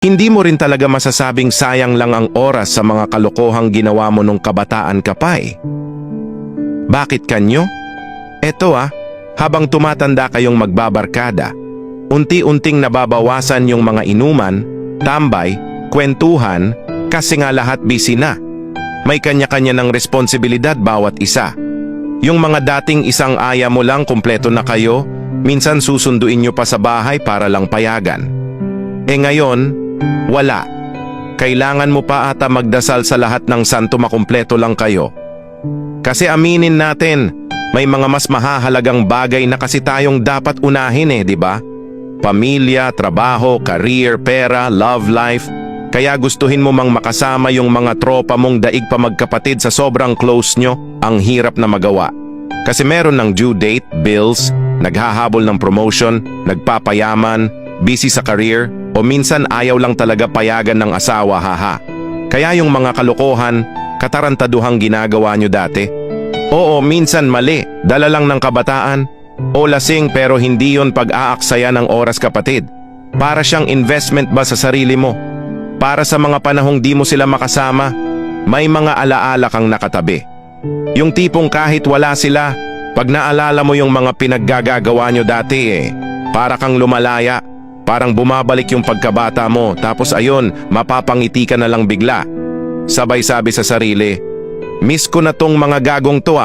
Hindi mo rin talaga masasabing sayang lang ang oras sa mga kalokohang ginawa mo nung kabataan ka pa eh. Bakit kanyo? Eto habang tumatanda kayong magbabarkada, unti-unting nababawasan yung mga inuman, tambay, kwentuhan, kasi nga lahat busy na. May kanya-kanya ng responsibilidad bawat isa. Yung mga dating isang aya mo lang kumpleto na kayo, minsan susunduin nyo pa sa bahay para lang payagan. Ngayon, wala. Kailangan mo pa ata magdasal sa lahat ng santo makumpleto lang kayo. Kasi aminin natin, may mga mas mahahalagang bagay na kasi tayong dapat unahin di ba? Pamilya, trabaho, career, pera, love life. Kaya gustuhin mo mang makasama yung mga tropa mong daig pa magkapatid sa sobrang close nyo, ang hirap na magawa. Kasi meron ng due date, bills, naghahabol ng promotion, nagpapayaman, busy sa career, o minsan ayaw lang talaga payagan ng asawa Kaya yung mga kalokohan, katarantaduhang ginagawa nyo dati. Oo, minsan mali, dala lang ng kabataan. O lasing pero hindi yon pag-aaksaya ng oras kapatid. Para siyang investment ba sa sarili mo? Para sa mga panahong di mo sila makasama, may mga alaala kang nakatabi. Yung tipong kahit wala sila, pag naalala mo yung mga pinaggagawa nyo dati para kang lumalaya. Parang bumabalik yung pagkabata mo tapos ayun, mapapangiti ka na lang bigla. Sabay sabi sa sarili, miss ko na tong mga gagong to